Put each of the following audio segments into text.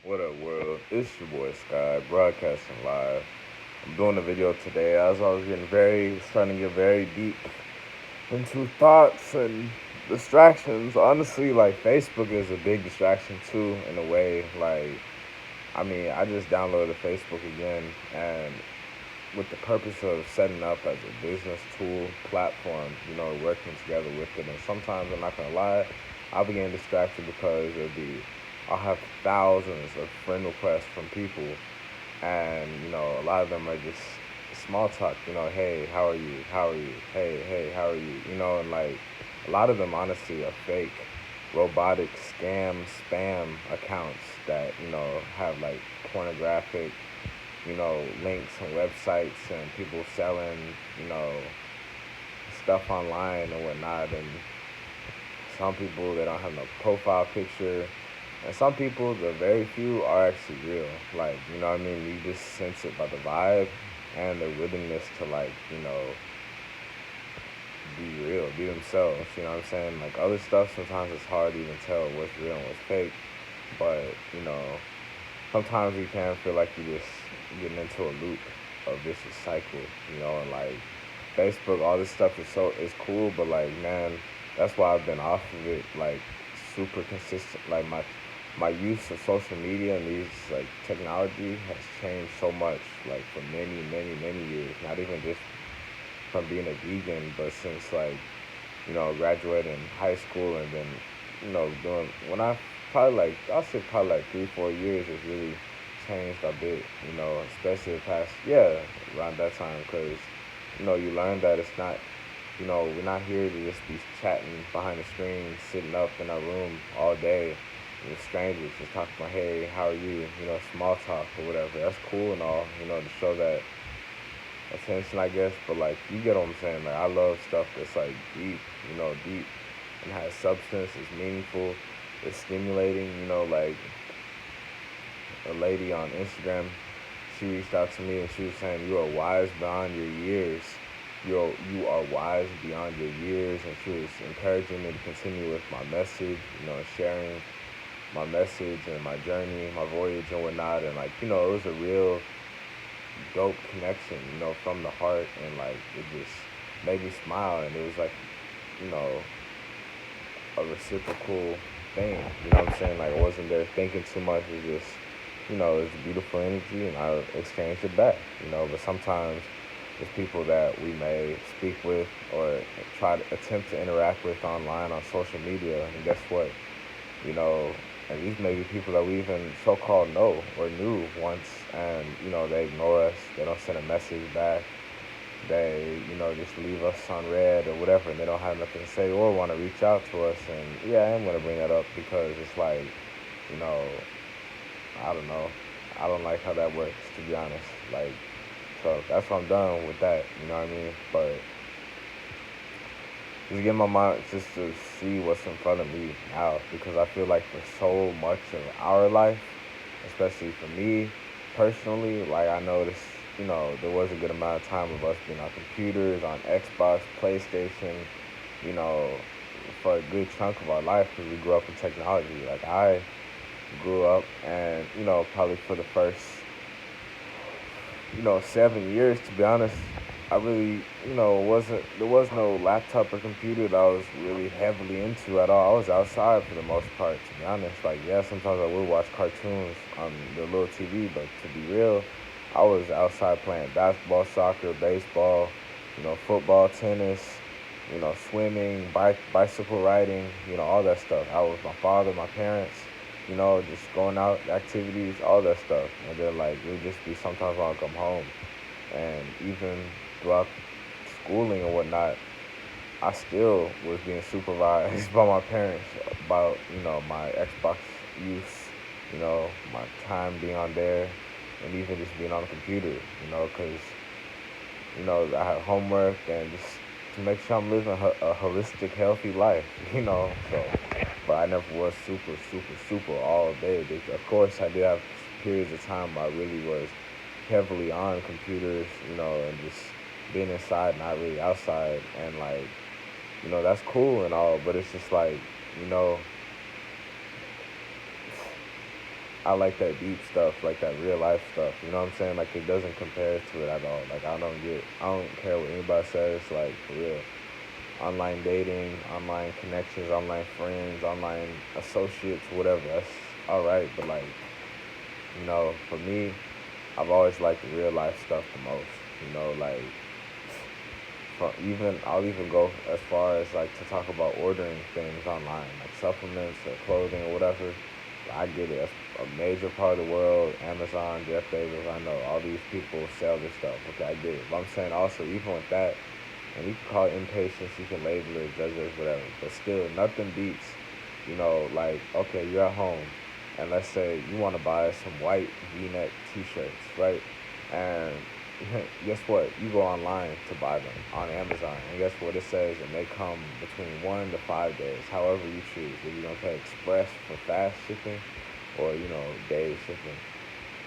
What up, world? It's your boy Sky, broadcasting live. I'm doing a video today as I was starting to get very deep into thoughts and distractions. Honestly, like Facebook is a big distraction too, in a way. I just downloaded Facebook again, and with the purpose of setting up as a business tool platform, working together with it. And sometimes I'm not gonna lie, I'll be getting distracted because I'll have thousands of friend requests from people, and a lot of them are just small talk. Hey, how are you? How are you? Hey, how are you? And like a lot of them honestly are fake, robotic scam spam accounts that have like pornographic links and websites and people selling, you know, stuff online and whatnot. And some people, they don't have no profile picture. And some people, the very few, are actually real. Like, you know what I mean? You just sense it by the vibe and their willingness to, like, be real, be themselves. You know what I'm saying? Like, other stuff, sometimes it's hard to even tell what's real and what's fake. But, sometimes you can feel like you're just getting into a loop of vicious cycle, and like Facebook, all this stuff is cool, but like man, that's why I've been off of it like super consistent. Like my use of social media and these like technology has changed so much, like for many years. Not even just from being a vegan, but since like graduating high school and then doing when I probably like I'll say probably like 3 4 years has really changed a bit, especially the past around that time because you learn that it's not we're not here to just be chatting behind the screen, sitting up in our room all day with strangers, just talking about hey, how are you, small talk or whatever. That's cool and all, to show that attention, I guess. But like, you get what I'm saying. Like, I love stuff that's like deep, deep and has substance. It's meaningful. It's stimulating. Like a lady on Instagram, she reached out to me and she was saying, "You are wise beyond your years. You are wise beyond your years." And she was encouraging me to continue with my message, sharing my message and my journey, my voyage and whatnot. And like, it was a real dope connection, from the heart, and like it just made me smile, and it was like, you know, a reciprocal thing. You know what I'm saying? Like I wasn't there thinking too much. It was just, it was beautiful energy, and I exchanged it back. But sometimes there's people that we may speak with or try to attempt to interact with online on social media, and guess what? you know, and these may be people that we even so-called know or knew once, and they ignore us. They don't send a message back. They, just leave us on red or whatever, and they don't have nothing to say or want to reach out to us. And yeah, I am gonna bring that up because it's like, you know, I don't know. I don't like how that works, to be honest. Like, so that's what I'm done with that. You know what I mean? But just get my mind just to see what's in front of me now because I feel like for so much of our life, especially for me personally, like I noticed, there was a good amount of time of us being on computers, on Xbox, PlayStation, you know, for a good chunk of our life because we grew up in technology. Like I grew up and, probably for the first 7 years, to be honest, I really, wasn't there was no laptop or computer that I was really heavily into at all. I was outside for the most part, to be honest. Like, yeah, sometimes I would watch cartoons on the little TV, but to be real, I was outside playing basketball, soccer, baseball, football, tennis, swimming, bicycle riding, all that stuff. I was my father, my parents, just going out, activities, all that stuff. And then like it would just be sometimes I'll come home, and even throughout schooling and whatnot, I still was being supervised by my parents about my Xbox use, my time being on there, and even just being on the computer, because I have homework and just to make sure I'm living a holistic, healthy life, So, but I never was super all day addicted. Of course, I did have periods of time where I really was heavily on computers, and just being inside, not really outside, and like, that's cool and all, but it's just like, you know, I like that deep stuff, like that real life stuff. You know what I'm saying? Like it doesn't compare to it at all. Like I don't care what anybody says. Like for real, online dating, online connections, online friends, online associates, whatever. That's all right. But like, for me, I've always liked the real life stuff the most. Like I'll even go as far as like to talk about ordering things online, like supplements or clothing or whatever. I get it. That's a major part of the world. Amazon, Jeff Bezos, I know all these people sell this stuff. Okay, I get it. But I'm saying also, even with that, and you can call it impatience, you can label it, judge it, whatever. But still, nothing beats, like, okay, you're at home, and let's say you want to buy some white V-neck T-shirts, right? And guess what? You go online to buy them on Amazon, and guess what it says? It may come between 1 to 5 days, however you choose. If you're gonna pay express for fast shipping, or day shipping.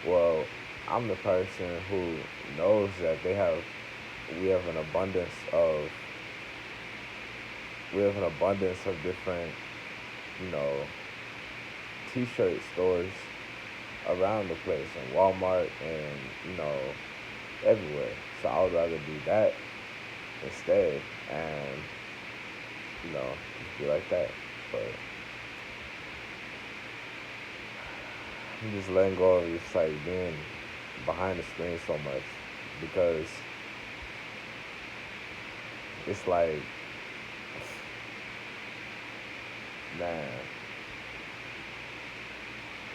Well, I'm the person who knows that we have an abundance of different, you know, T-shirt stores around the place, and Walmart, and everywhere. So I would rather do that instead, and just be like that. But I'm just letting go of just like being behind the screen so much, because it's like, man,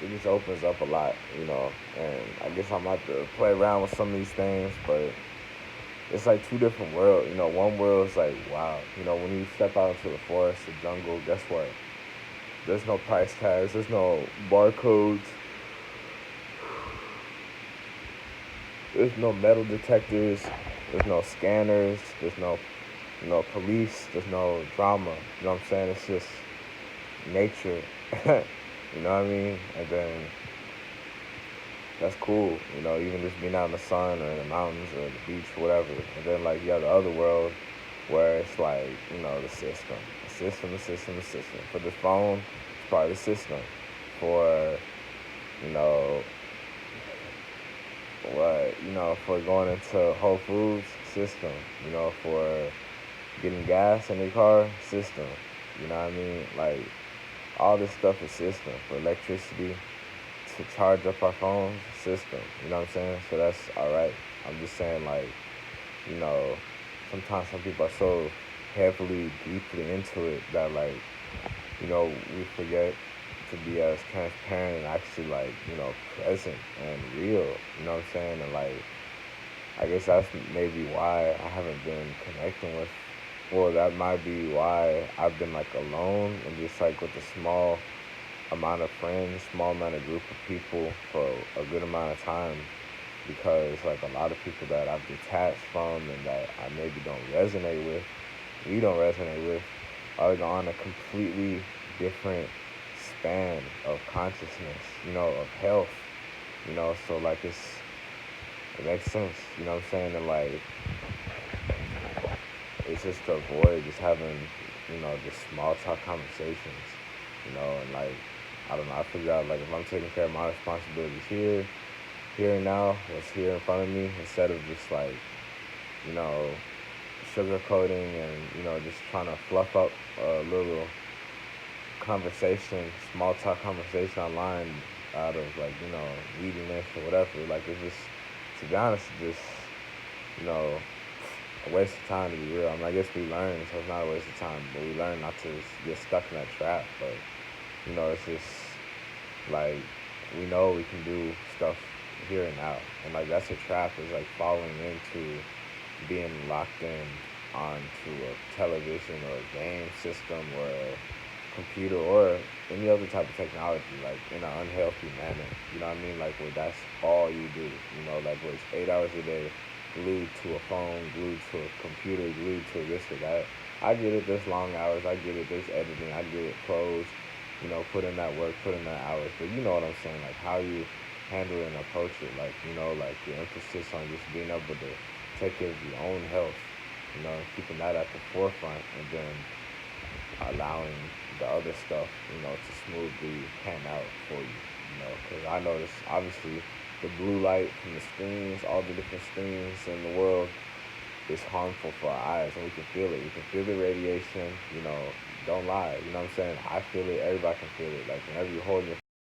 it just opens up a lot, and I guess I'm about to play around with some of these things, but it's like two different worlds. One world is like, wow, when you step out into the forest, the jungle, guess what? There's no price tags, there's no barcodes, there's no metal detectors, there's no scanners, there's no police, there's no drama. You know what I'm saying? It's just nature. You know what I mean? And then that's cool, even just being out in the sun or in the mountains or the beach or whatever. And then like you have the other world where it's like, the system. The system, the system, the system. For the phone, it's probably the system. For, for going into Whole Foods, system. For getting gas in your car, system. You know what I mean? Like, all this stuff is system. For electricity, to charge up our phones, system. You know what I'm saying? So that's all right. I'm just saying, like, sometimes some people are so heavily, deeply into it that, like, we forget to be as transparent and actually, like, present and real. You know what I'm saying? And, like, I guess that's maybe why I haven't been connecting with, well, that might be why I've been, like, alone and just, like, with a small amount of friends, small amount of group of people for a good amount of time, because, like, a lot of people that I've detached from and that I maybe don't resonate with, we don't resonate with, are on a completely different span of consciousness, of health, so, like, it makes sense, you know what I'm saying? And, like, it's just to avoid just having, just small talk conversations, and, like, I don't know, I figure out, like, if I'm taking care of my responsibilities here and now, what's here in front of me, instead of just, like, sugarcoating and, just trying to fluff up a little conversation, small talk conversation online out of, like, neediness or whatever. Like, it's just, to be honest, it's just, a waste of time, to be real. I mean, I guess we learn, so it's not a waste of time, but we learn not to get stuck in that trap. But, it's just, like, we know we can do stuff here and now. And, like, that's a trap, is, like, falling into being locked in onto a television or a game system or a computer or any other type of technology, like, in an unhealthy manner. You know what I mean? Like, where that's all you do. Like, where it's 8 hours a day, glued to a phone, glued to a computer, glued to this or that. I get it, there's long hours, I get it, there's editing, I get it, clothes, put in that work, put in that hours, but you know what I'm saying, like, how you handle it and approach it, like, like, your emphasis on just being able to take care of your own health, keeping that at the forefront, and then allowing the other stuff, to smoothly pan out for you. Because I notice obviously the blue light from the screens, all the different screens in the world, is harmful for our eyes, and we can feel it. We can feel the radiation. Don't lie. You know what I'm saying? I feel it. Everybody can feel it. Like whenever you're holding your